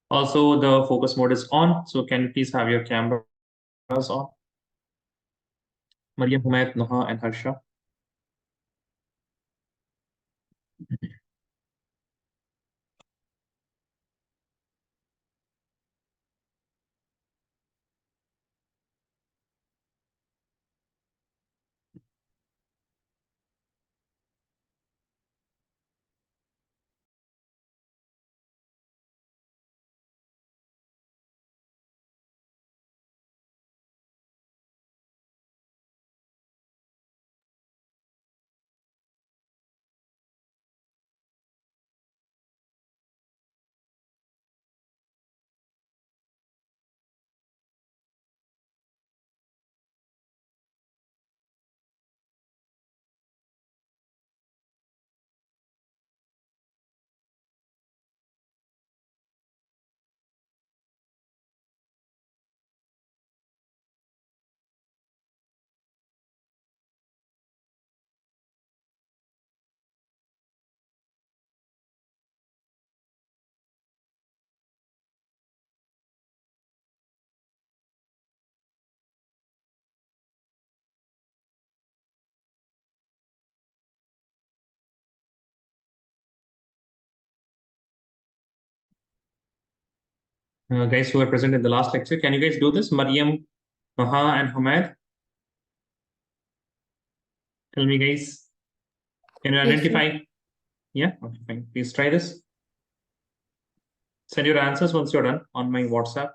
Also, the focus mode is on. So can you please have your cameras on? Mariam, Humayt, Noha, and Harsha. Guys who were present in the last lecture, can you guys do this? Mariam, Noha, and Humayt. Tell me, guys. Can you identify? Yeah, okay, fine. Please try this. Send your answers once you're done on my WhatsApp.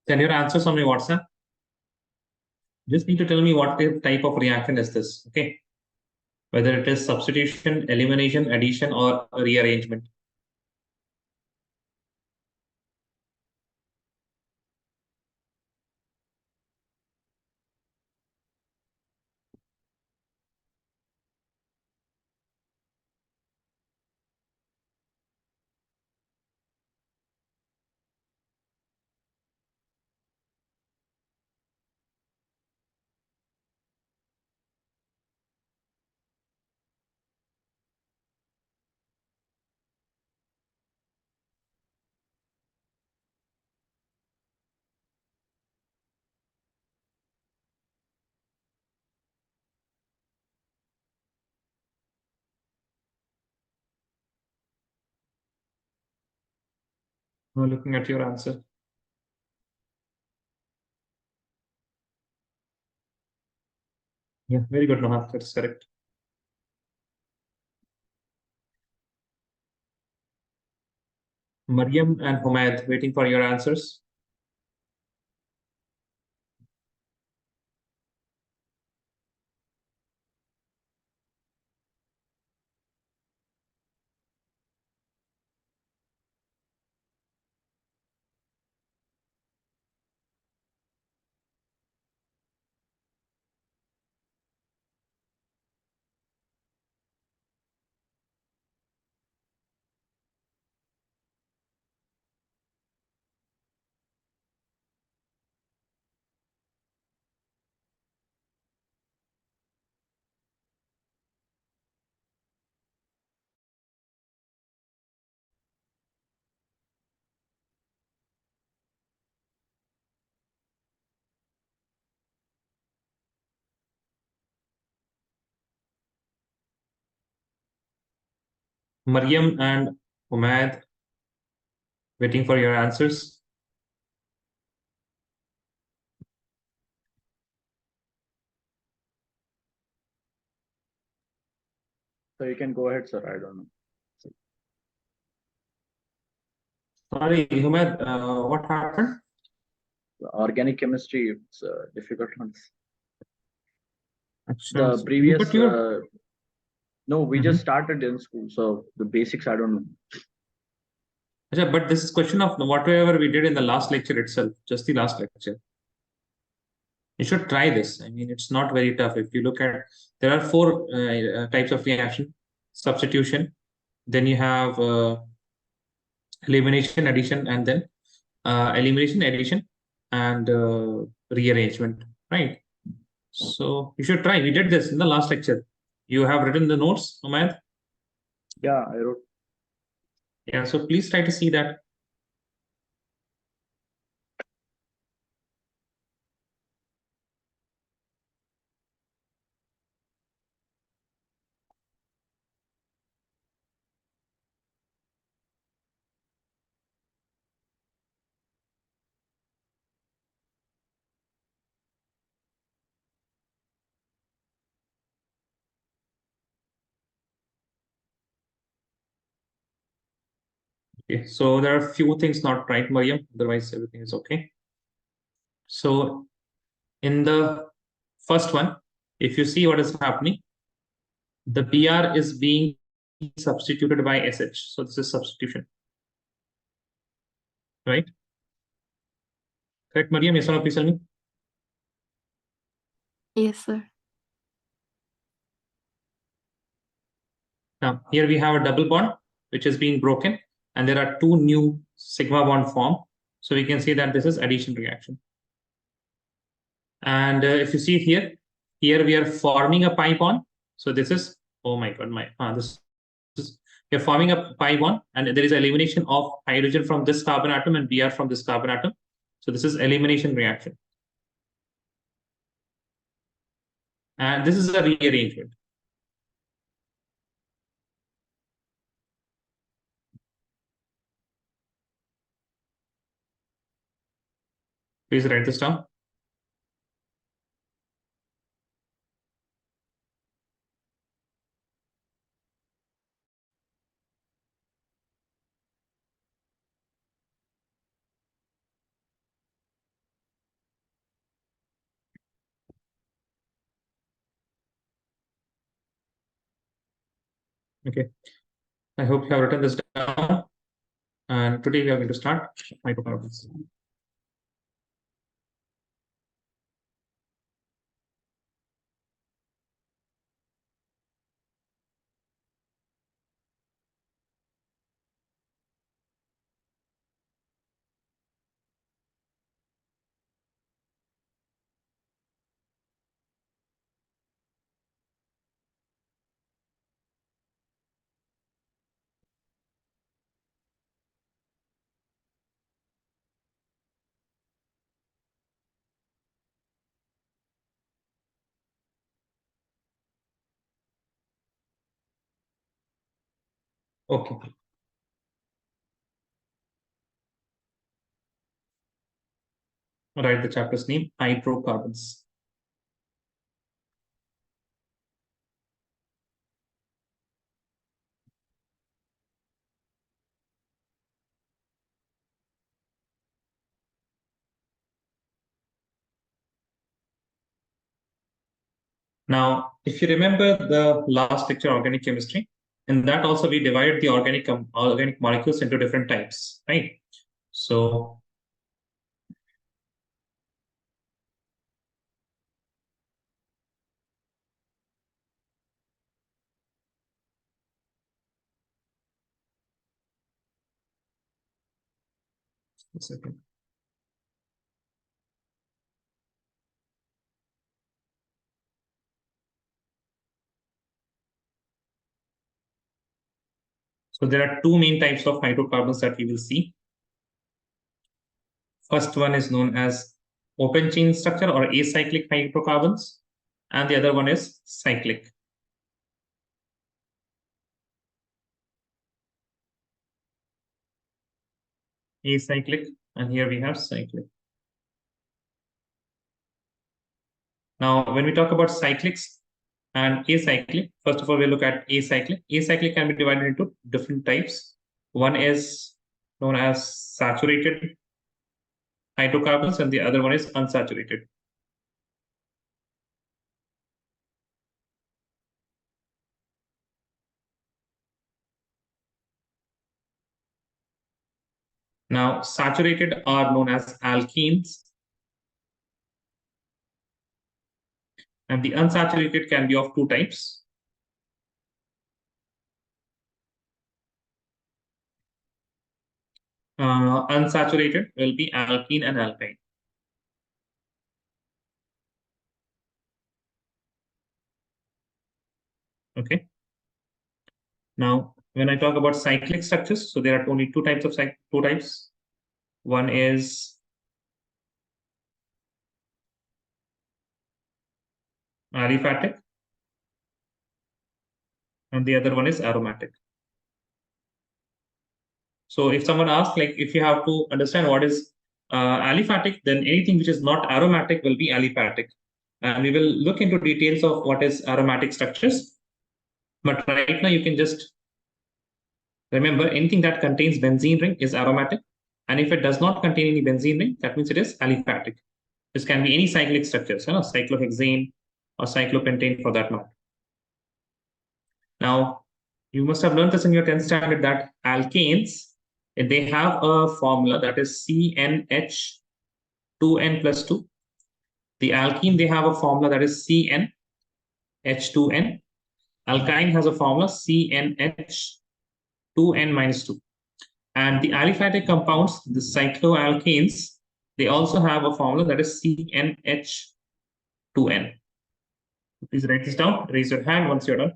Send your answers on my WhatsApp. Just need to tell me what type of reaction is this, okay? Whether it is substitution, elimination, addition, or rearrangement. Looking at your answer. Yeah, very good, Noha. That's correct. Mariam and Humaid, waiting for your answers. Mariam and Humaid, waiting for your answers. So you can go ahead, sir. I don't know. Sorry, Humaid, what happened? Organic chemistry, it's difficult ones. Achha, The so but previous, you. no, we just Mhm. started in school, so the basics I don't know. Achha, but this is question of whatever we did in the last lecture itself, just the last lecture. You should try this. I mean, it's not very tough. If you look at, there are four types of reaction: substitution, then you have elimination, addition, and then elimination, addition, and rearrangement. Right. So you should try. We did this in the last lecture. You have written the notes, Umayyad? Yeah, I wrote. Yeah. So please try to see that. Okay. So there are a few things not right, Mariam. Otherwise, everything is okay. So in the first one, if you see what is happening, the Br is being substituted by SH. So this is substitution, right? Correct, Mariam? Yes or no? Please tell me. Yes, sir. Now, here we have a double bond, which is being broken, and there are two new sigma bond formed. So we can say that this is addition reaction. And if you see here we are forming a pi bond. So this is, oh my God, this is, we are forming a pi bond, and there is elimination of hydrogen from this carbon atom and Br from this carbon atom. So this is elimination reaction. And this is a rearrangement. Please write this down. Okay. I hope you have written this down. And today we are going to start hydrocarbons. Okay. Write the chapter's name, hydrocarbons. Now, if you remember the last lecture, organic chemistry, in that also we divided the organic molecules into different types, right? So a second. So there are two main types of hydrocarbons that we will see. First one is known as open chain structure or acyclic hydrocarbons, and the other one is cyclic. Acyclic, and here we have cyclic. Now, when we talk about cyclics and acyclic, first of all, we look at acyclic. Acyclic can be divided into different types. One is known as saturated hydrocarbons, and the other one is unsaturated. Now, saturated are known as alkenes, and the unsaturated can be of two types. Unsaturated will be alkene and alkyne. Okay. Now, when I talk about cyclic structures, so there are only two types of two types. One is aliphatic, and the other one is aromatic. So if someone asks, like, if you have to understand what is aliphatic, then anything which is not aromatic will be aliphatic. And we will look into details of what is aromatic structures. But right now, you can just remember anything that contains benzene ring is aromatic. And if it does not contain any benzene ring, that means it is aliphatic. This can be any cyclic structures, cyclohexane or cyclopentane for that matter. Now, you must have learned this in your 10th standard that alkanes, they have a formula that is CnH2n plus 2. The alkene, they have a formula that is CnH2n. Alkyne has a formula CnH2n minus 2. And the aliphatic compounds, the cycloalkanes, they also have a formula that is CnH2n. Please write this down. Raise your hand once you're done.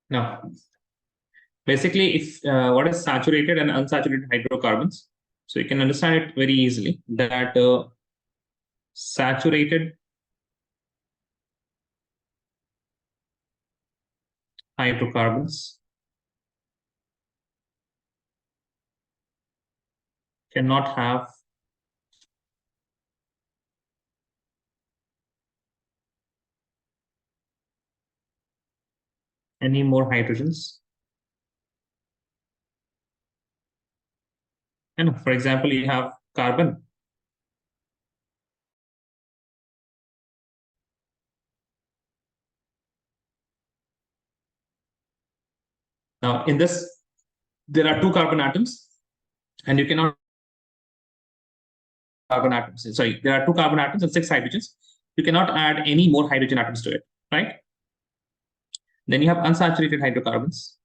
Now, basically, if what is saturated and unsaturated hydrocarbons, so you can understand it very easily that saturated hydrocarbons cannot have any more hydrogens. And for example, you have carbon. Now, in this, there are two carbon atoms, and you cannot carbon atoms. Sorry, there are two carbon atoms and six hydrogens. You cannot add any more hydrogen atoms to it, right? Then you have unsaturated hydrocarbons.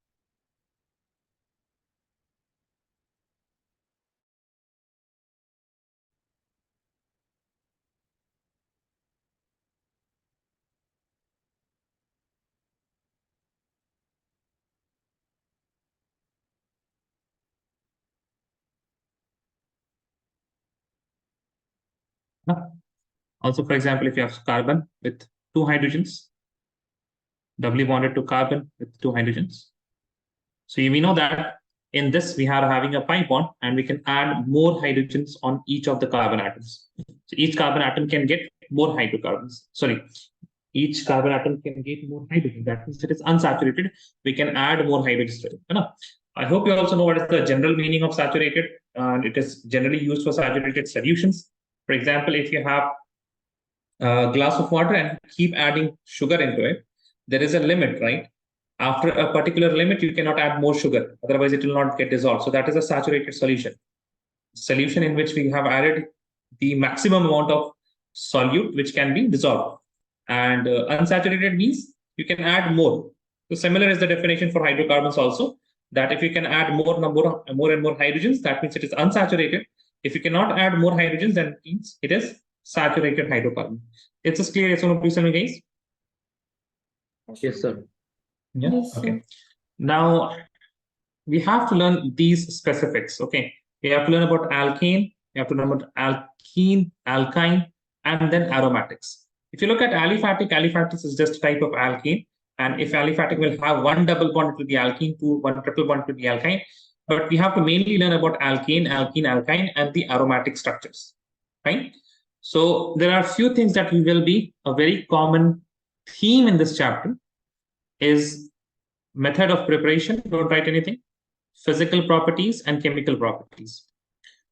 Also, for example, if you have carbon with two hydrogens, doubly bonded to carbon with two hydrogens. So we know that In this, we are having a pi bond, and we can add more hydrogens on each of the carbon atoms. So each carbon atom can get more hydrocarbons. Sorry, each carbon atom can get more hydrogen. That means it is unsaturated. We can add more hydrogens to it. I hope you also know what is the general meaning of saturated. It is generally used for saturated solutions. For example, if you have a glass of water and keep adding sugar into it, there is a limit, right? After a particular limit, you cannot add more sugar, otherwise it will not get dissolved. So that is a saturated solution in which we have added the maximum amount of solute which can be dissolved. And unsaturated means you can add more. So similar is the definition for hydrocarbons also, that if you can add more and more hydrogens, that means it is unsaturated. If you cannot add more hydrogens, then it means it is saturated hydrocarbon. It's just clear, yes or no, please tell me, guys. Yes, sir. Yeah. Yes, Okay. sir. Now we have to learn these specifics. Okay. We have to learn about alkane, we have to learn about alkene, alkyne, and then aromatics. If you look at aliphatic is just a type of alkene. And if aliphatic will have one double bond, it will be alkene, one triple bond, it will be alkyne. But we have to mainly learn about alkane, alkene, alkyne, and the aromatic structures. Right? So there are a few things that we will be a very common theme in this chapter is method of preparation. Don't write anything. Physical properties and chemical properties.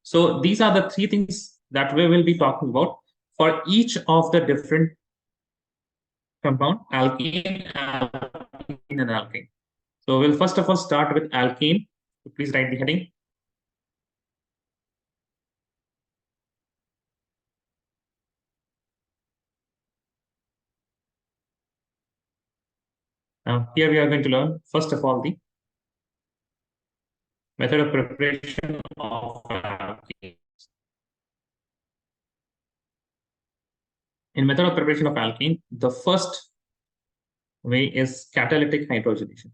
So these are the three things that we will be talking about for each of the different compound, alkene, alkene, and alkane. So we'll first of all start with alkene. So please write the heading. Now here we are going to learn first of all the method of preparation of alkene. In method of preparation of alkene, the first way is catalytic hydrogenation.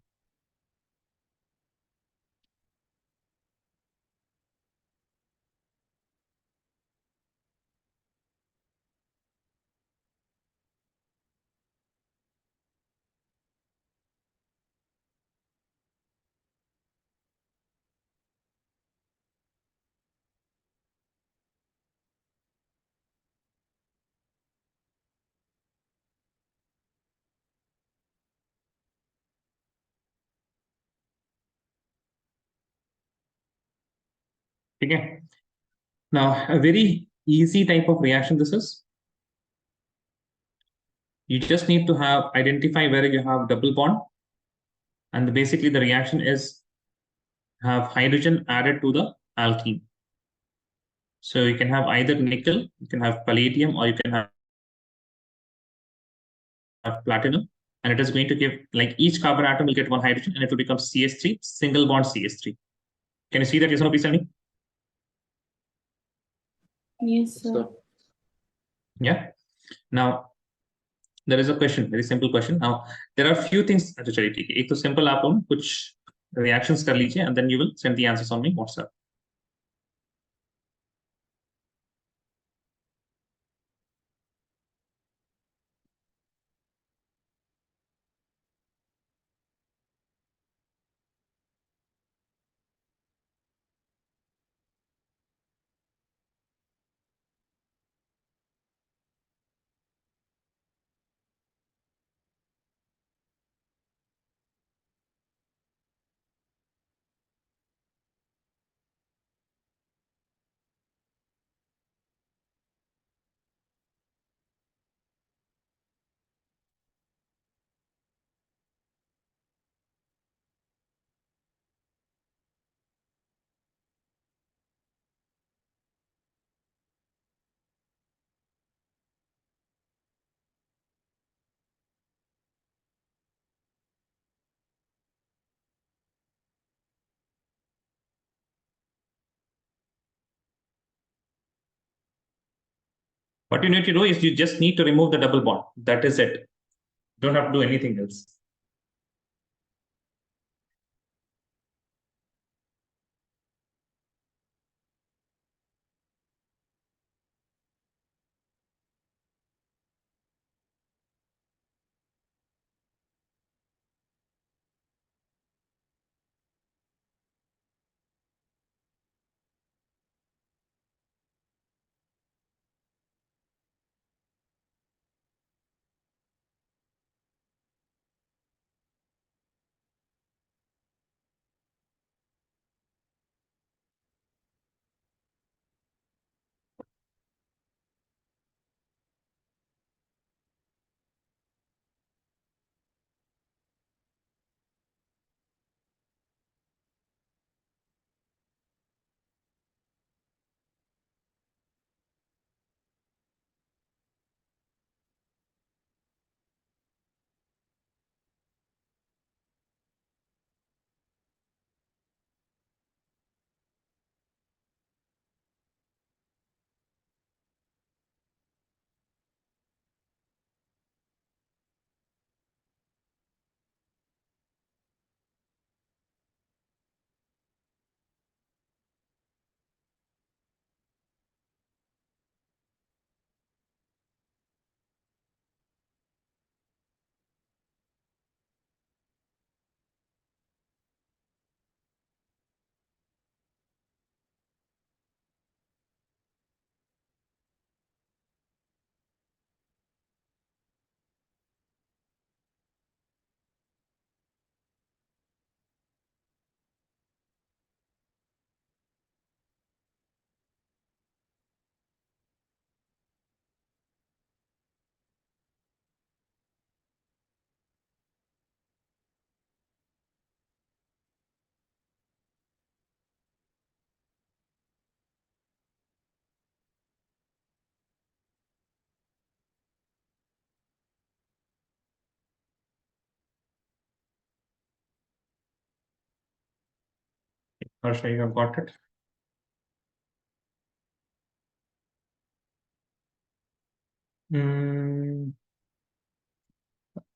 Okay. Now, a very easy type of reaction this is. You just need to have identify where you have double bond, and basically the reaction is have hydrogen added to the alkene. So you can have either nickel, you can have palladium, or you can have platinum, and it is going to give, like, each carbon atom will get one hydrogen and it will become CH3, single bond CH3. Can you see that? Yes or no, please tell me. Yes, sir. Sir. Yeah. Now there is a question, very simple question. Now there are few things. अच्छा चलिए ठीक है, एक तो simple आप लोग कुछ reactions कर लीजिए and then you will send the answers on me WhatsApp. What you need to do is you just need to remove the double bond. That is it. Don't have to do anything else. Harsha, you have got it.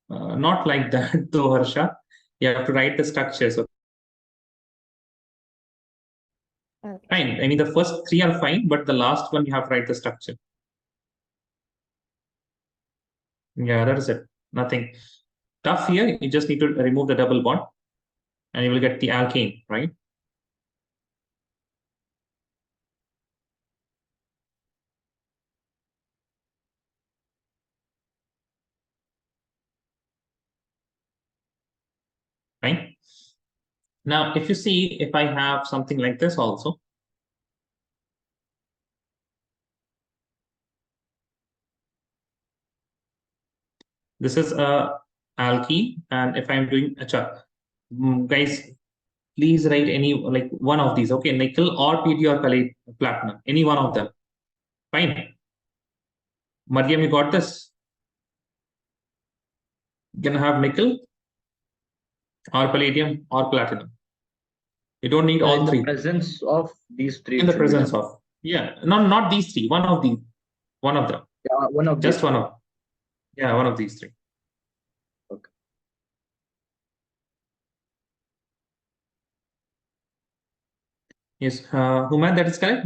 Not like that though, Harsha. You have to write the structure. So Okay. fine. I mean, the first three are fine, but the last one you have to write the structure. Yeah, that is it. Nothing tough here. You just need to remove the double bond, and you will get the alkane, right? Fine. Now, if you see, if I have something like this also, this is a alkene, and if I'm doing guys, please write any like one of these, okay? Nickel or PT or platinum, any one of them. Fine. Mariam, you got this? You can have nickel or palladium or platinum. You don't need In all the three. presence of these three, In the it should be presence done. of, yeah, not these three. One of them. Yeah, one of Just these one three. of. Yeah, one of these three. Okay. Yes, Human, that is correct.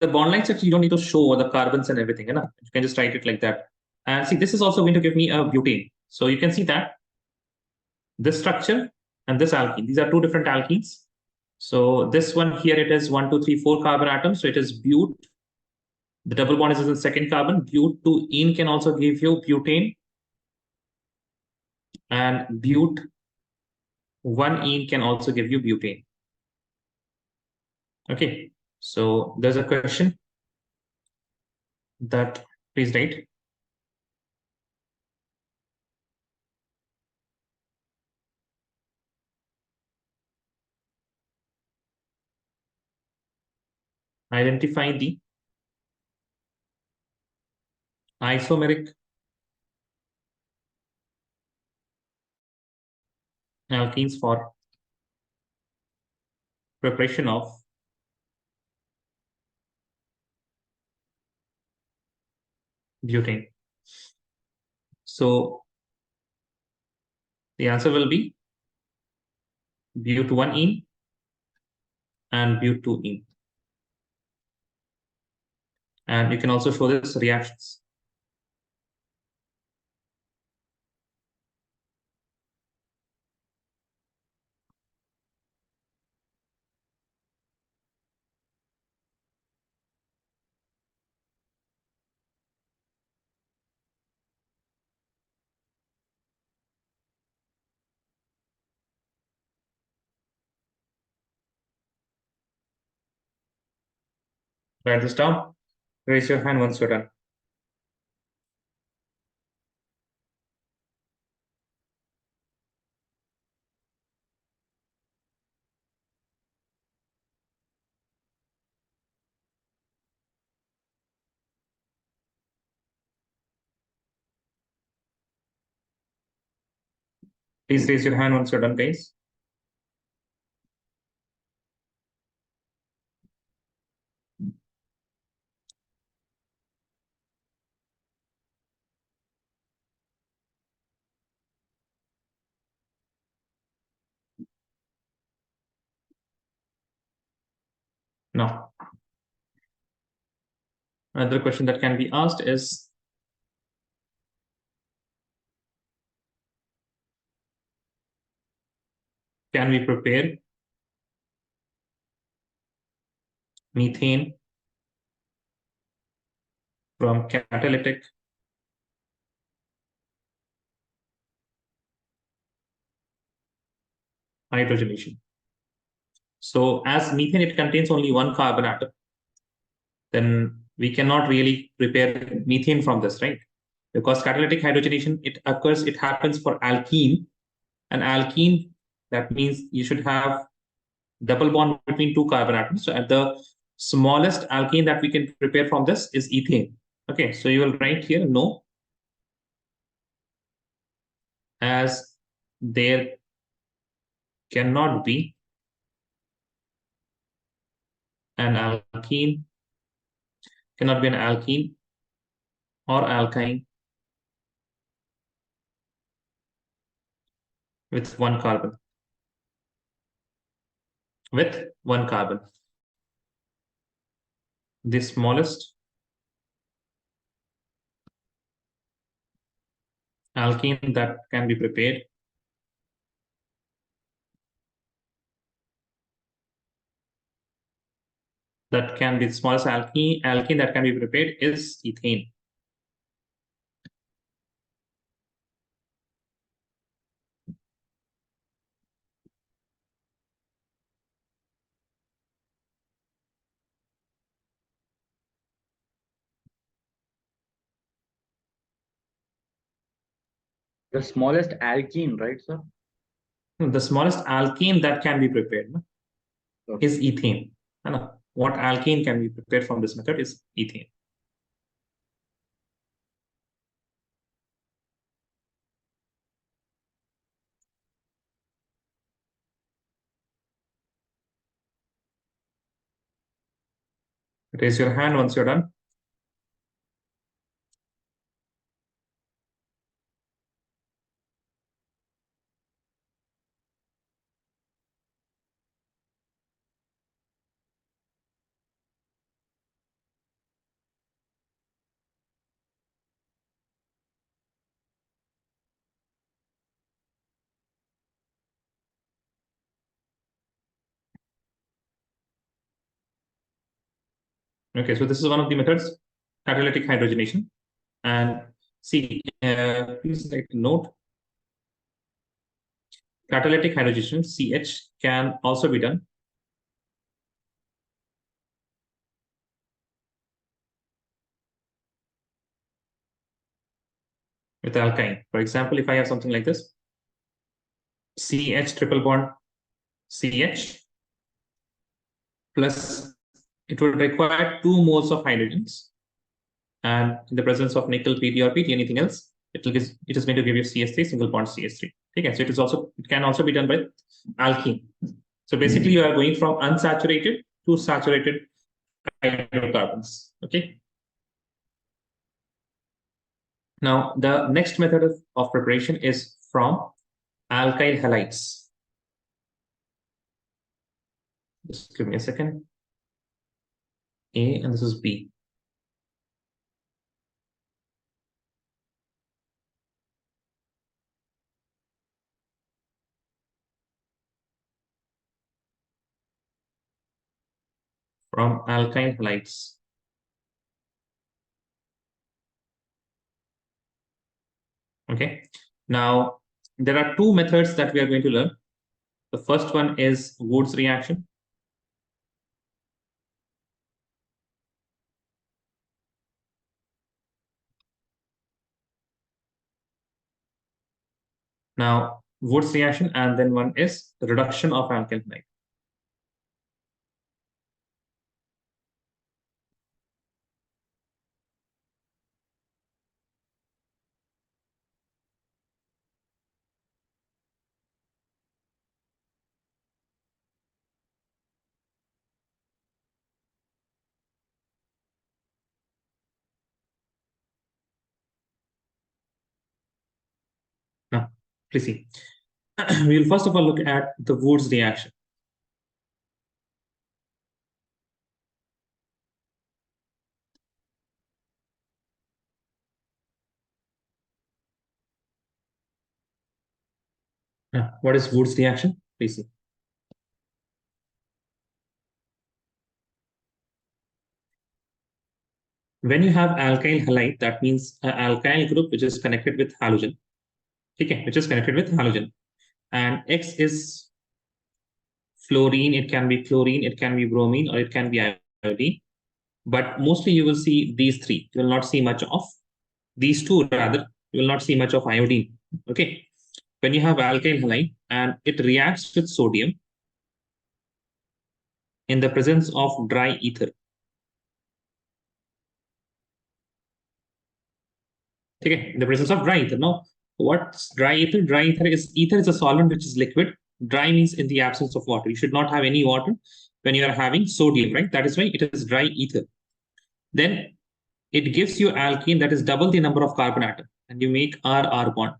The bond line section, you don't need to show the carbons and everything. You can just write it like that. And see, this is also going to give me a butane. So you can see that this structure and this alkene, these are two different alkenes. So this one here, it is 1, 2, 3, 4 carbon atoms. So it is but. The double bond is in the second carbon. But to ene can also give you butane. And but 1 ene can also give you butane. Okay. So there's a question that please write. Identify the isomeric alkenes for preparation of butane. So the answer will be but 1 ene and but 2 ene. And you can also show this reactions. Write this down. Raise your hand once you're done. Please raise your hand once you're done, guys. No. Another question that can be asked is, can we prepare methane from catalytic hydrogenation? So as methane, it contains only one carbon atom, then we cannot really prepare methane from this, right? Because catalytic hydrogenation, it happens for alkene. And alkene, that means you should have double bond between two carbon atoms. So at the smallest alkene that we can prepare from this is ethane. Okay, so you will write here no, as there cannot be an alkene, cannot be an alkene or alkyne with one carbon. With one carbon. The smallest alkene that can be prepared the smallest alkene that can be prepared is ethane. The smallest alkene, right, sir? The smallest alkene that can be prepared is ethane. What alkene can be prepared from this method is ethane. Raise your hand once you're done. Okay, so this is one of the methods, catalytic hydrogenation. And see, please take note, catalytic hydrogenation, CH, can also be done with alkyne. For example, if I have something like this, CH triple bond CH plus it would require 2 moles of hydrogens, and in the presence of nickel, Pd or Pt, anything else, it is going to give you CH3, single bond CH3. Okay, so it can also be done by alkene. So basically, you are going from unsaturated to saturated hydrocarbons. Okay. Now, the next method of preparation is from alkyl halides. Just give me a second. A, and this is B. From alkyl halides. Okay. Now, there are 2 methods that we are going to learn. The first one is Wood's reaction. Now, Wood's reaction, and then one is the reduction of alkyl halide. Now, please see. We will first of all look at the Wood's reaction. Now, what is Wood's reaction? Please see. When you have alkyl halide, that means an alkyl group which is connected with halogen. Okay, which is connected with halogen. And X is fluorine, it can be chlorine, it can be bromine, or it can be iodine. But mostly you will see these 3. You will not see much of these 2, rather. You will not see much of iodine. Okay. When you have alkyl halide and it reacts with sodium in the presence of dry ether. Okay, in the presence of dry ether. Now, what's dry ether? Dry ether is a solvent which is liquid Dry means in the absence of water. You should not have any water when you are having sodium, right? That is why it is dry ether. Then it gives you alkene that is double the number of carbon atom, and you make R bond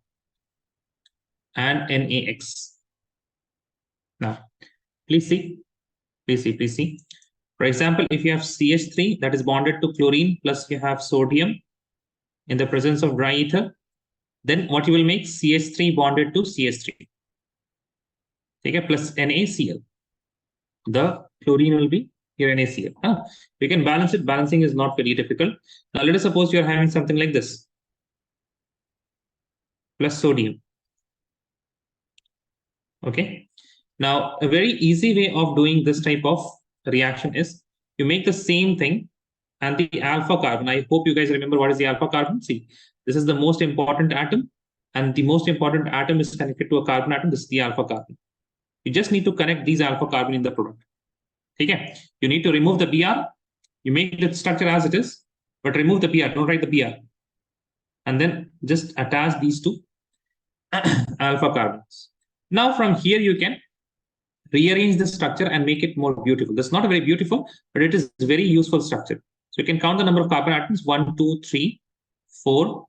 and NaX. Now, please see. For example, if you have CH3 that is bonded to chlorine plus you have sodium in the presence of dry ether, then what you will make? CH3 bonded to CH3. Okay, plus NaCl. The chlorine will be your NaCl. We can balance it. Balancing is not very difficult. Now, let us suppose you are having something like this, plus sodium. Okay. Now, a very easy way of doing this type of reaction is you make the same thing and the alpha carbon. I hope you guys remember what is the alpha carbon. See, this is the most important atom, and the most important atom is connected to a carbon atom. This is the alpha carbon. You just need to connect these alpha carbon in the product. Okay. You need to remove the Br. You make the structure as it is, but remove the Br. Don't write the Br. And then just attach these two alpha carbons. Now, from here, you can rearrange the structure and make it more beautiful. That's not very beautiful, but it is very useful structure. So you can count the number of carbon atoms: 1, 2, 3, 4,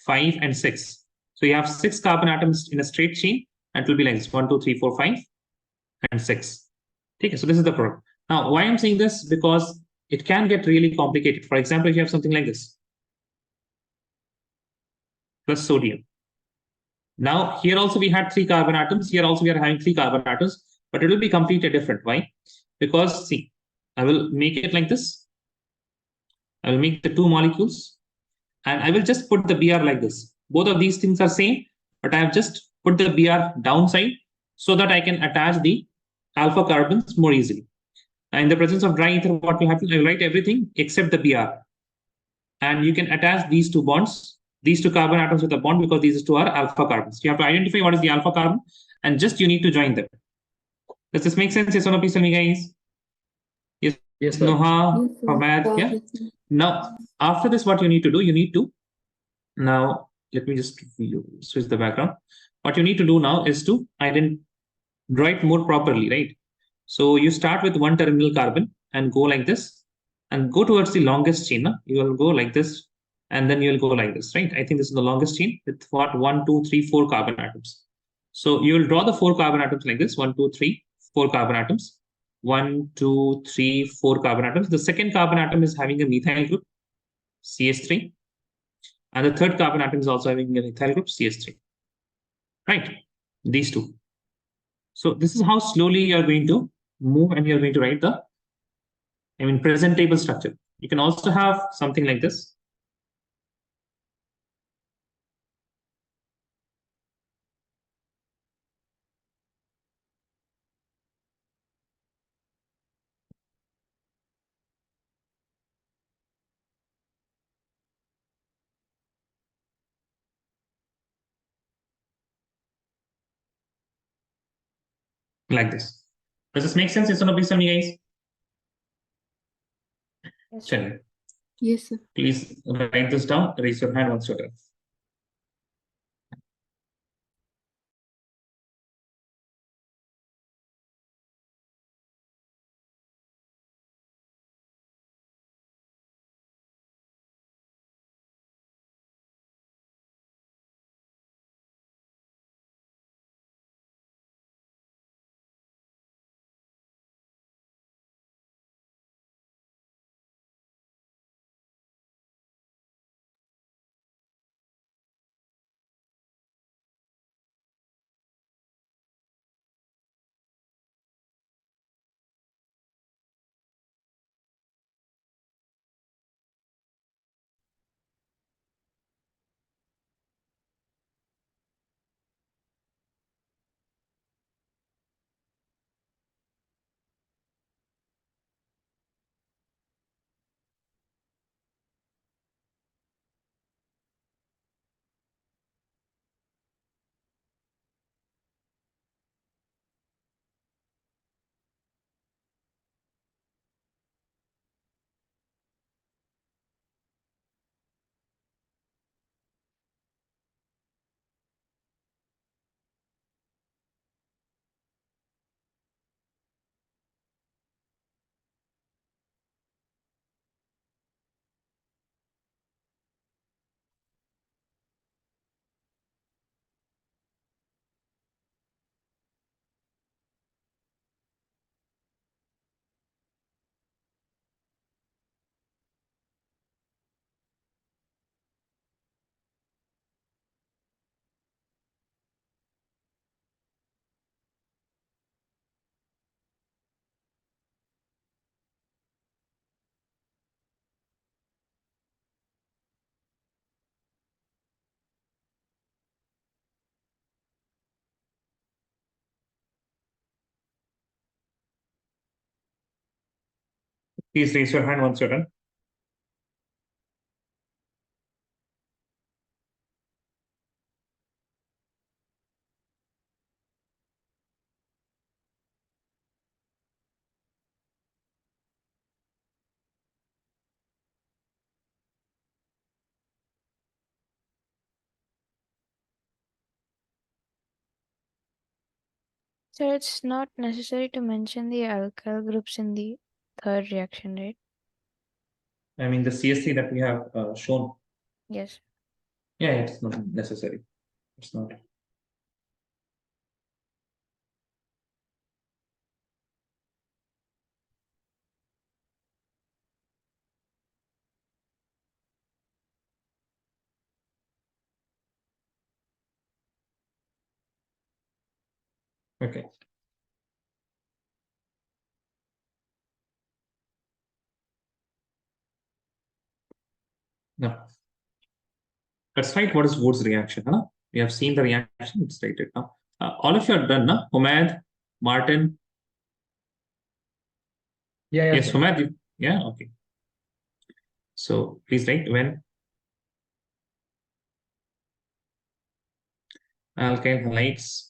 5, and 6. So you have 6 carbon atoms in a straight chain, and it will be like this: 1, 2, 3, 4, 5, and 6. Okay, so this is the product. Now, why I'm saying this? Because it can get really complicated. For example, if you have something like this, plus sodium. Now, here also we had 3 carbon atoms. Here also we are having 3 carbon atoms, but it will be completely different. Why? Because, see, I will make it like this. I will make the 2 molecules, and I will just put the Br like this. Both of these things are same, but I have just put the Br downside so that I can attach the alpha carbons more easily. And in the presence of dry ether, what will happen? I will write everything except the Br. And you can attach these 2 bonds, these 2 carbon atoms with a bond, because these 2 are alpha carbons. You have to identify what is the alpha carbon, and just you need to join them. Does this make sense? Yes or no? Please tell me, guys. Yes, Yes, sir. Noha, Hamad, yeah. Now, after this, what you need to do, you need to, now, let me just switch the background. What you need to do now is to draw it more properly, right? So you start with 1 terminal carbon and go like this, and go towards the longest chain. You will go like this, and then you will go like this, right? I think this is the longest chain with what? 1, 2, 3, 4 carbon atoms. So you will draw the 4 carbon atoms like this: 1, 2, 3, 4 carbon atoms. 1, 2, 3, 4 carbon atoms. The second carbon atom is having a methyl group, CH3. And the third carbon atom is also having a methyl group, CH3. Right? These two. So this is how slowly you're going to move, and you're going to write the, presentable structure. You can also have something like this. Like this. Does this make sense? Yes or no? Please tell me, guys. Yes, Chal. yes, sir. Please write this down. Raise your hand once you're done. Please raise your hand once you're done. So it's not necessary to mention the alkyl groups in the third reaction, right? I mean, the CSC that we have shown. Yes. Yeah, it's not necessary. It's not. Okay. Now, let's write what is Wood's reaction. Huh? We have seen the reaction. Let's write it now. All of you are done, now. Humad, Martin. Yeah, Yes, sir. Humad. Yeah, okay. So please write when alkyl halides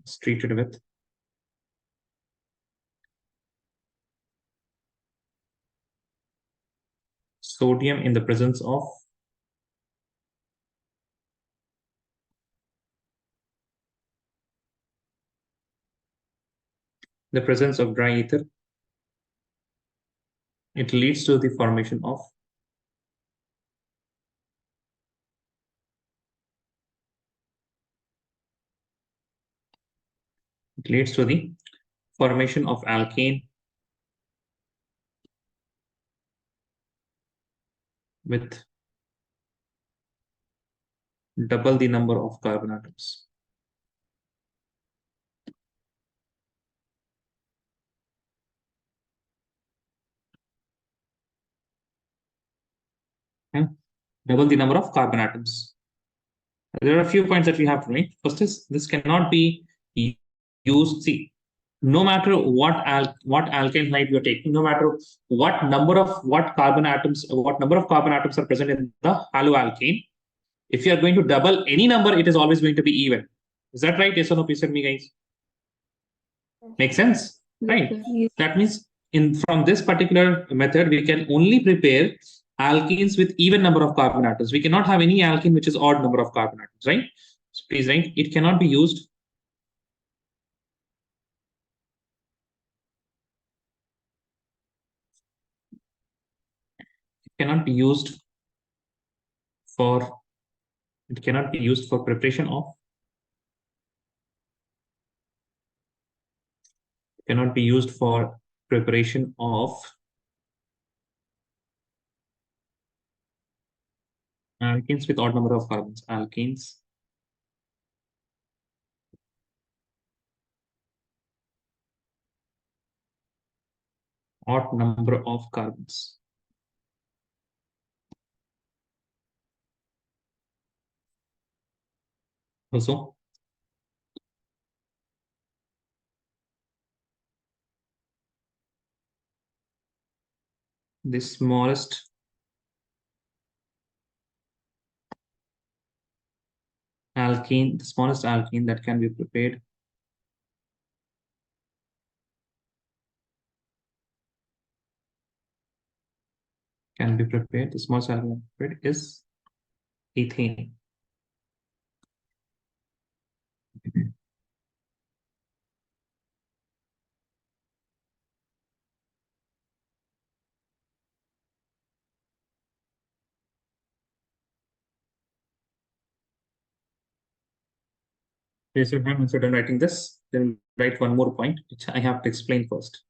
is treated with sodium in the presence of dry ether, it leads to the formation of alkane with double the number of carbon atoms. Yeah? Double the number of carbon atoms. There are a few points that we have to make. First is this cannot be used. See, no matter what alkyl halide you're taking, no matter what number of carbon atoms are present in the haloalkane, if you are going to double any number, it is always going to be even. Is that right? Yes or no? Please tell me, guys. Make sense? Right. Yes. That means from this particular method, we can only prepare alkenes with even number of carbon atoms. We cannot have any alkene which is odd number of carbon atoms, right? So please write, it cannot be used cannot be used for preparation of cannot be used for preparation of alkenes with odd number of carbons. Alkenes odd number of carbons. Also, the smallest alkene that can be prepared the smallest alkene prepared is ethane. Raise your hand once you're done writing this. Then write one more point, which I have to explain first.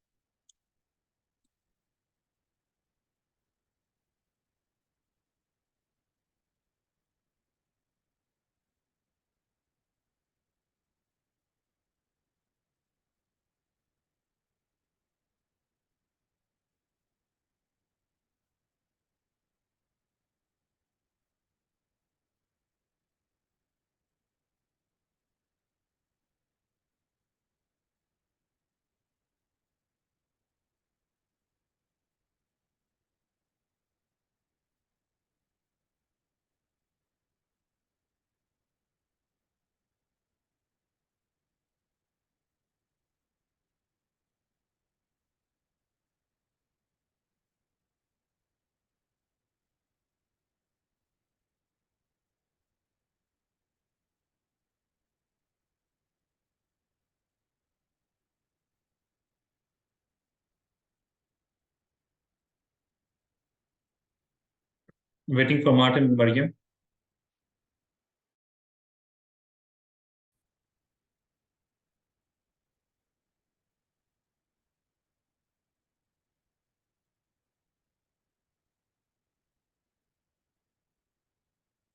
Waiting for Martin and Mariam.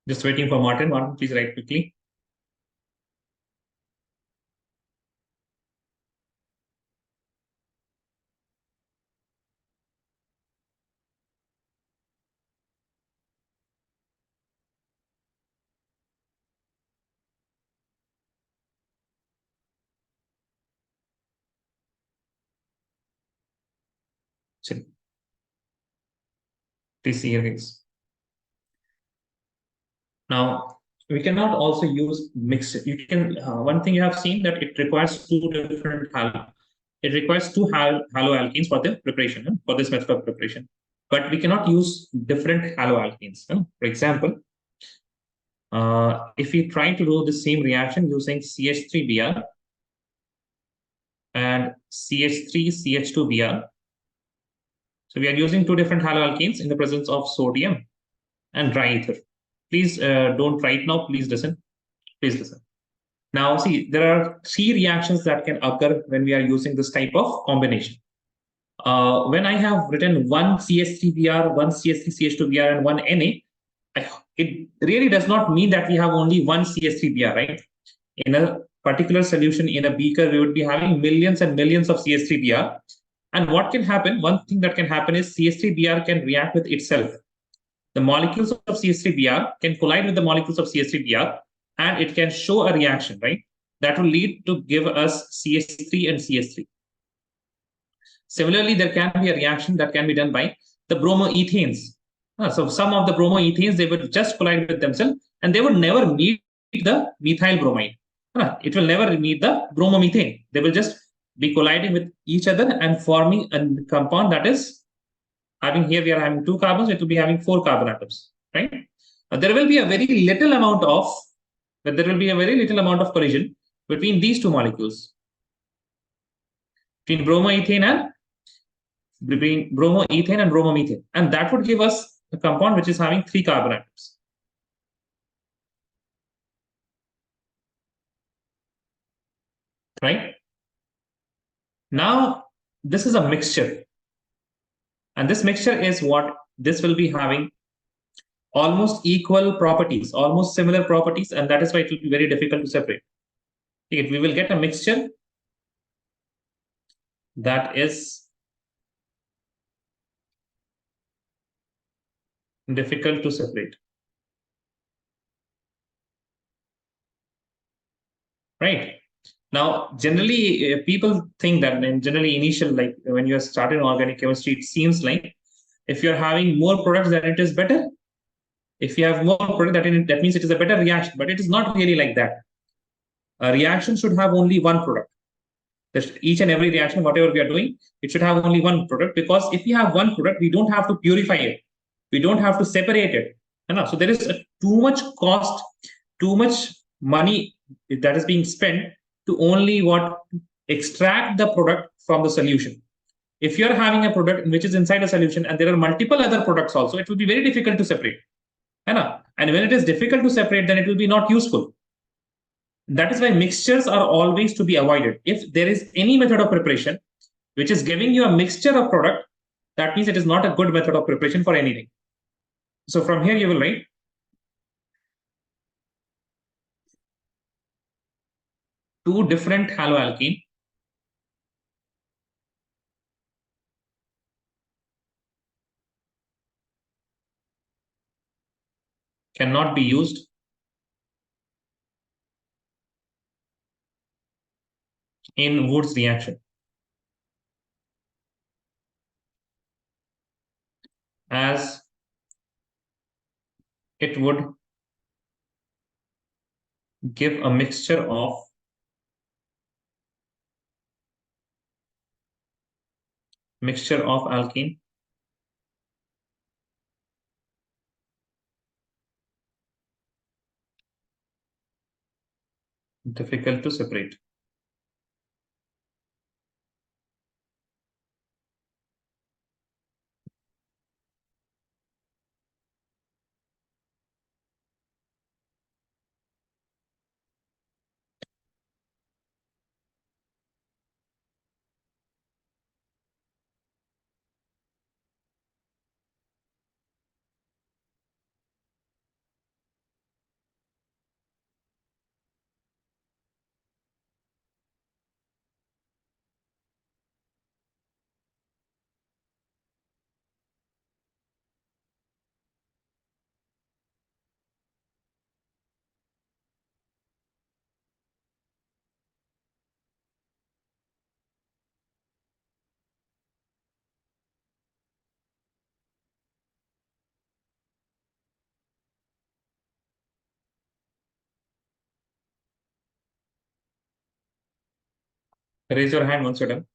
Just waiting for Martin. Martin, please write quickly. Please see here, guys. Now, we cannot also use mix. You can one thing you have seen that it requires two different it requires two haloalkenes for the preparation, for this method of preparation. But we cannot use different haloalkenes. For example, if we try to do the same reaction using CH3Br and CH3CH2Br, so we are using two different haloalkenes in the presence of sodium and dry ether. Please don't write now. Please listen. Please listen. Now, see, there are three reactions that can occur when we are using this type of combination. When I have written one CH3Br, one CH3CH2Br, and one Na, it really does not mean that we have only one CH3Br, right? In a particular solution in a beaker, we would be having millions and millions of CH3Br. And what can happen? One thing that can happen is CH3Br can react with itself. The molecules of CH3Br can collide with the molecules of CH3Br, and it can show a reaction, right? That will lead to give us CH3 and CH3. Similarly, there can be a reaction that can be done by the bromoethanes. So some of the bromoethanes, they will just collide with themselves, and they would never meet the methyl bromide. It will never meet the bromomethane. They will just be colliding with each other and forming a compound that is having, here we are having two carbons, it will be having four carbon atoms, right? There will be a very little amount of collision between these two molecules, between bromoethane and bromomethane, and that would give us a compound which is having three carbon atoms. Right? Now, this is a mixture. And this mixture is what this will be having almost equal properties, almost similar properties, and that is why it will be very difficult to separate. Okay, we will get a mixture that is difficult to separate. Right? Now, generally, people think that, and generally initial, like when you are starting organic chemistry, it seems like if you're having more products, then it is better. If you have more product, that means it is a better reaction, but it is not really like that. A reaction should have only one product. Each and every reaction, whatever we are doing, it should have only one product, because if we have one product, we don't have to purify it. We don't have to separate it. So there is too much cost, too much money that is being spent to only extract the product from the solution. If you're having a product which is inside a solution and there are multiple other products also, it will be very difficult to separate. And when it is difficult to separate, then it will be not useful. That is why mixtures are always to be avoided. If there is any method of preparation which is giving you a mixture of product, that means it is not a good method of preparation for anything. So from here you will write two different haloalkene cannot be used in Wood's reaction, as it would give a mixture of alkene difficult to separate. Raise your hand once you're done.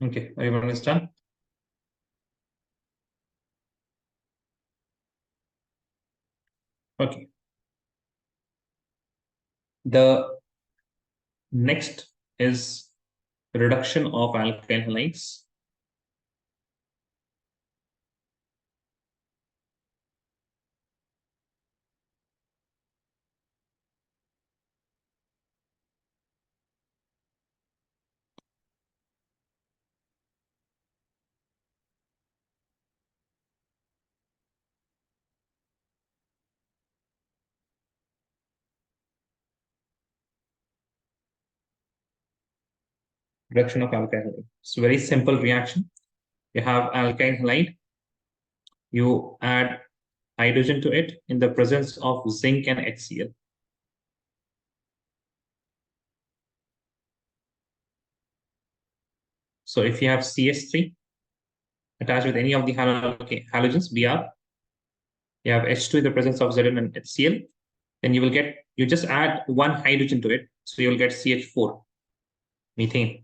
Okay, everyone is done. Okay. The next is reduction of alkyl halides. Reduction of alkyl halide. It's a very simple reaction. You have alkyl halide, you add hydrogen to it in the presence of zinc and HCl. So if you have CH3 attached with any of the halogens, Br, you have H2 in the presence of Zn and HCl, then you just add one hydrogen to it, so you will get CH4, methane.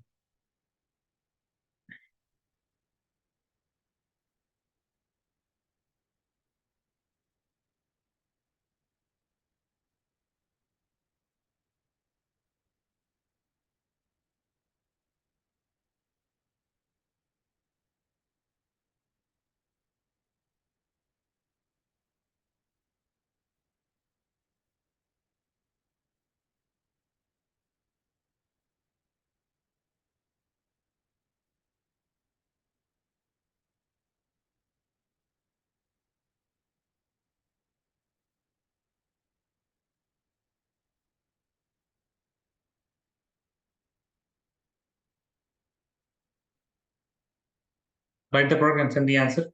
Write the product and send the answer.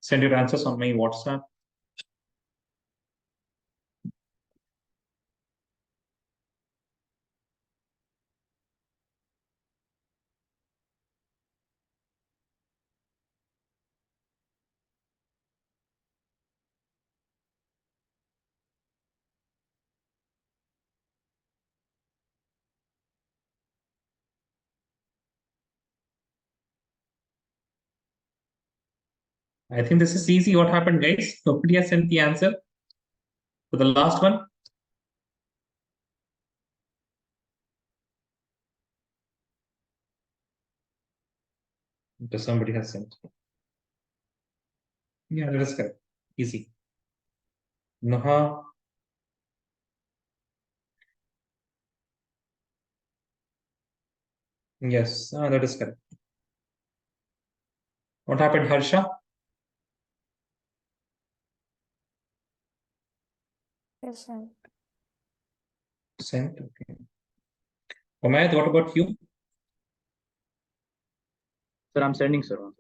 Send your answers on my WhatsApp. I think this is easy. What happened, guys? Nobody has sent the answer for the last one. Because somebody has sent. Yeah, that is correct. Easy. Naha. Yes, that is correct. What happened, Harsha? Yes, sir. Sent. Okay. Umayyad, what about you? Sir, I'm sending, sir.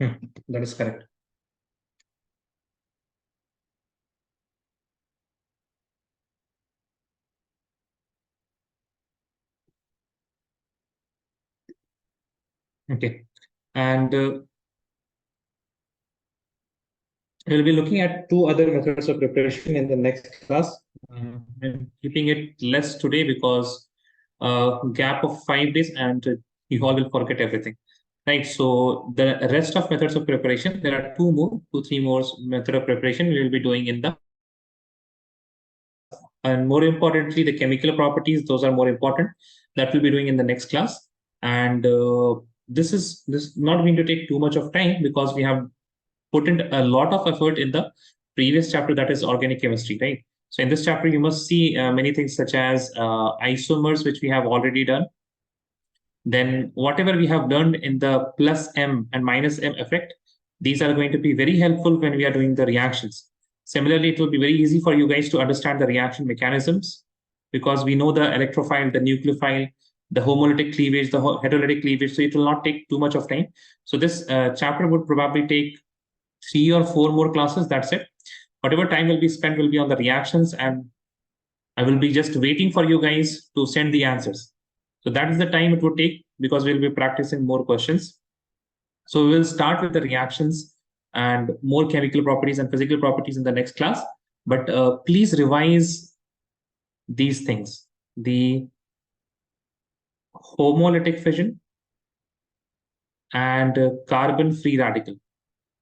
That is correct. Okay, and we'll be looking at two other methods of preparation in the next class. I'm keeping it less today because gap of 5 days, and you all will forget everything. Right. So the rest of methods of preparation, there are two, three more method of preparation we will be doing in the, and more importantly, the chemical properties, those are more important. That we'll be doing in the next class. And this is not going to take too much of time because we have put in a lot of effort in the previous chapter, that is organic chemistry, right? So in this chapter, you must see many things such as isomers, which we have already done. Then whatever we have learned in the plus M and minus M effect, these are going to be very helpful when we are doing the reactions. Similarly, it will be very easy for you guys to understand the reaction mechanisms because we know the electrophile, the nucleophile, the homolytic cleavage, the heterolytic cleavage. So it will not take too much of time. So this chapter would probably take 3 or 4 more classes. That's it. Whatever time will be spent will be on the reactions, and I will be just waiting for you guys to send the answers. So that is the time it would take because we'll be practicing more questions. So we will start with the reactions and more chemical properties and physical properties in the next class. But please revise these things: the homolytic fission and carbon free radical.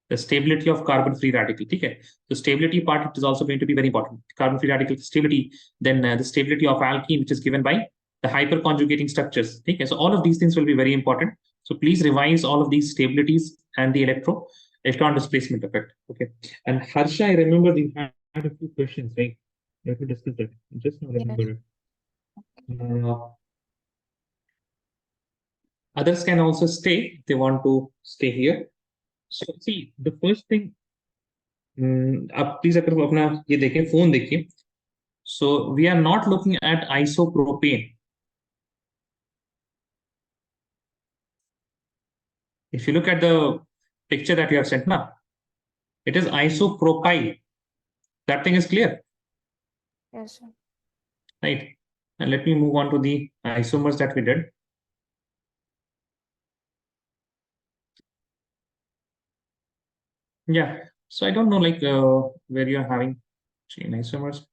The stability of carbon free radical. Okay. The stability part is also going to be very important. Carbon free radical stability, then the stability of alkene, which is given by the hyperconjugating structures. Okay. So all of these things will be very important. So please revise all of these stabilities and the electron displacement effect. Okay. And Harsha, I remember you had a few questions, right? Let me discuss that. Just now remember it. Others can also stay if they want to stay here. So see, the first thing, आप please अगर अपना ये देखें, phone देखिए. So we are not looking at isopropane. If you look at the picture that you have sent now, it is isopropyl. That thing is clear. Yes, sir. Right. And let me move on to the isomers that we did. Yeah. So I don't know like where you're having chain isomers.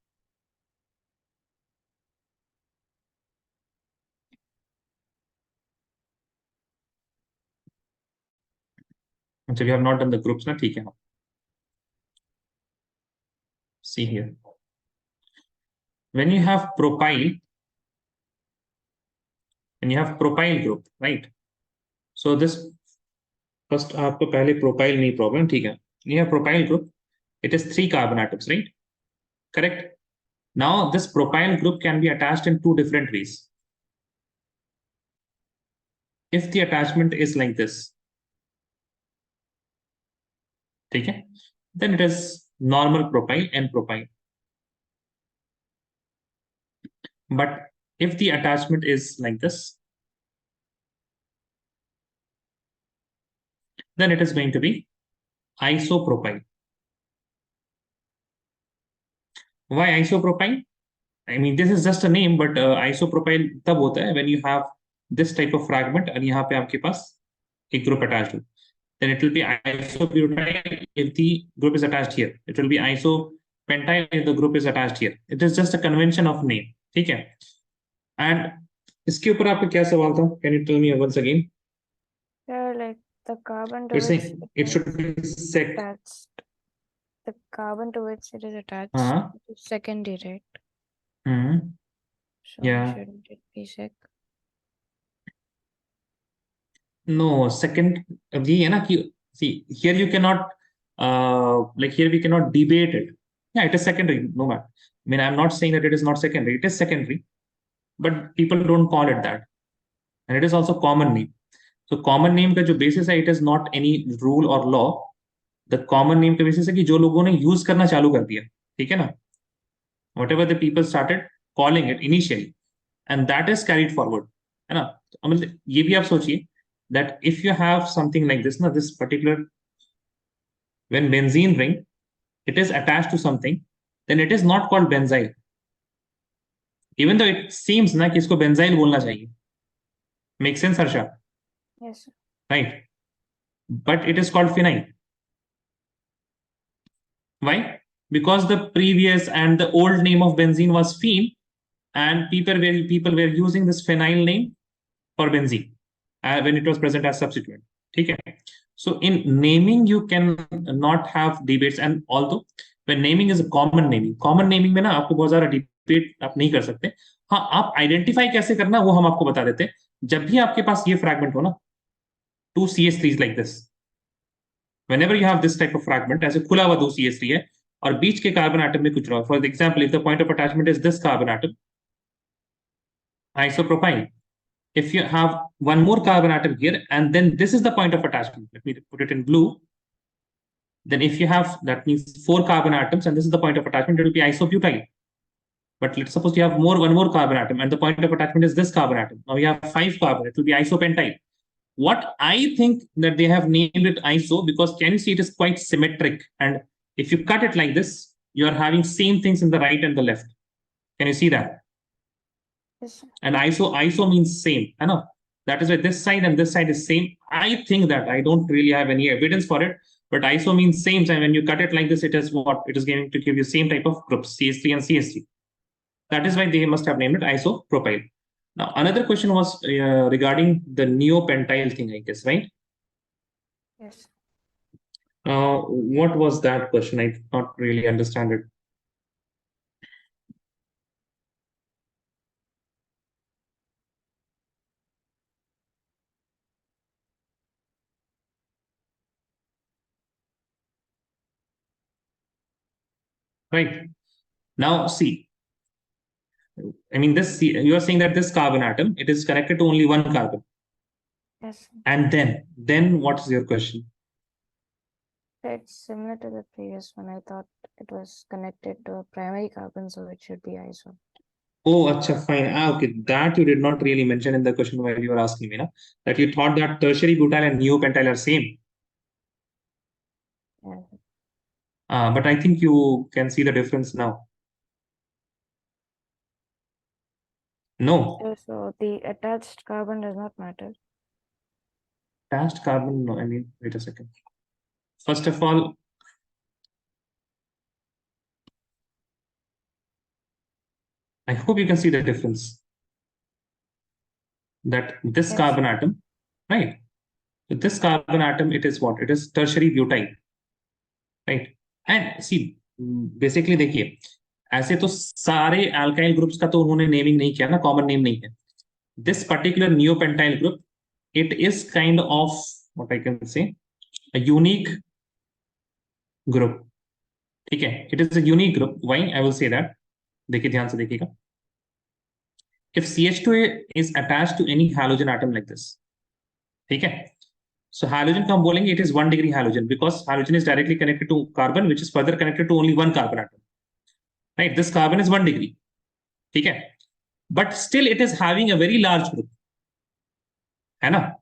So we have not done the groups, na? ठीक है. See here. When you have propyl, and you have propyl group, right? So this first आपको पहले propyl नहीं problem, ठीक है? You have propyl group. It is 3 carbon atoms, right? Correct. Now this propyl group can be attached in 2 different ways. If the attachment is like this, okay, then it is normal propyl and propyl. But if the attachment is like this, then it is going to be isopropyl. Why isopropyl? I mean, this is just a name, but isopropyl तब होता है when you have this type of fragment and यहाँ पे आपके पास एक group attached हो. Then it will be isobutyl if the group is attached here. It will be isopentyl if the group is attached here. It is just a convention of name. ठीक है? And इसके ऊपर आपका क्या सवाल था? Can you tell me once again? Yeah, like the carbon to You're which saying it should be sec. attached. The carbon to which it is attached Uh-huh. is secondary, right? Hmm. So Yeah. shouldn't it be sec? No, second, ये है ना कि see here you cannot like here we cannot debate it. Yeah, it is secondary, no matter. I mean, I'm not saying that it is not secondary. It is secondary, but people don't call it that, and it is also common name. So common name का जो basis है, it is not any rule or law. The common name का basis है कि जो लोगों ने use करना चालू कर दिया, ठीक है ना? Whatever the people started calling it initially, and that is carried forward, है ना? तो मतलब ये भी आप सोचिए that if you have something like this, now this particular, when benzene ring, it is attached to something, then it is not called benzyl. Even though it seems na कि इसको benzyl बोलना चाहिए. Make sense, Harsha? Yes, sir. Right. But it is called phenyl. Why? Because the previous and the old name of benzene was phen, and people were using this phenyl name for benzene when it was present as substituent. Okay. So in naming you can not have debates, and although when naming is a common naming में ना आपको बहुत सारा debate आप नहीं कर सकते. हाँ, आप identify कैसे करना वो हम आपको बता देते हैं. जब भी आपके पास ये fragment हो ना, 2 CH3s like this, whenever you have this type of fragment, ऐसे खुला हुआ 2 CH3 है और बीच के कार्बन एटम में कुछ रहा. For example, if the point of attachment is this carbon atom, isopropyl, if you have one more carbon atom here and then this is the point of attachment, let me put it in blue, then if you have, that means 4 carbon atoms and this is the point of attachment, it will be isobutyl. But let's suppose you have one more carbon atom and the point of attachment is this carbon atom. Now you have 5 carbon, it will be isopentyl. What I think that they have named it iso because can you see it is quite symmetric, and if you cut it like this, you are having same things in the right and the left. Can you see that? Yes, sir. And iso means same. I know. That is why this side and this side is same. I think that I don't really have any evidence for it, but iso means same. And when you cut it like this, it is what? It is going to give you same type of groups, CH3 and CH3. That is why they must have named it isopropyl. Now, another question was regarding the neopentyl thing, I guess, right? Yes. What was that question? I did not really understand it. Right. Now, see, I mean, this, you are saying that this carbon atom, it is connected to only one carbon. Yes, sir. And then what's your question? It's similar to the previous one. I thought it was connected to a primary carbon, so it should be iso. Oh, acha, fine. Okay, that you did not really mention in the question while you were asking me, na? That you thought that tertiary butyl and neopentyl are same. Yeah. But I think you can see the difference now. No. So the attached carbon does not matter. Attached carbon, no. I mean, wait a second. First of all, I hope you can see the difference. That this Yes. carbon atom, right? So this carbon atom, it is what? It is tertiary butyl, right? And see, basically देखिए, ऐसे तो सारे alkyl groups का तो उन्होंने naming नहीं किया ना, common name नहीं है. This particular neopentyl group, it is kind of what I can say, a unique group. ठीक है? It is a unique group. Why? I will say that. देखिए ध्यान से देखिएगा. If CH2 is attached to any halogen atom like this, ठीक है? So halogen को हम बोलेंगे it is 1 degree halogen because halogen is directly connected to carbon, which is further connected to only one carbon atom. Right? This carbon is 1 degree. ठीक है? But still it is having a very large group. है ना?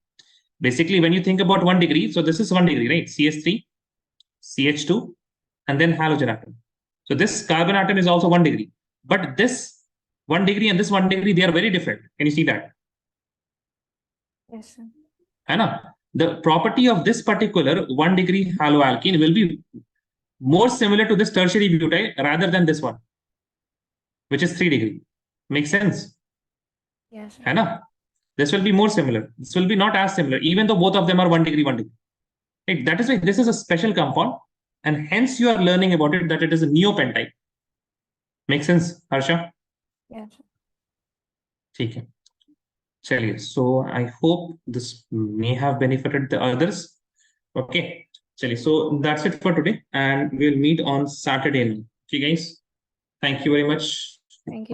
Basically, when you think about 1 degree, so this is 1 degree, right? CH3, CH2, and then halogen atom. So this carbon atom is also 1 degree. But this 1 degree and this 1 degree, they are very different. Can you see that? Yes, sir. है ना? The property of this particular 1 degree haloalkene will be more similar to this tertiary butyl rather than this one, which is 3 degree. Makes sense? Yes, sir. है ना? This will be more similar. This will be not as similar, even though both of them are 1 degree, 1 degree. Right? That is why this is a special compound, and hence you are learning about it that it is a neopentyl. Make sense, Harsha? Yes, sir. ठीक है. चलिए. So I hope this may have benefited the others. Okay. चलिए. So that's it for today, and we'll meet on Saturday. Okay, guys. Thank you very much. Thank you.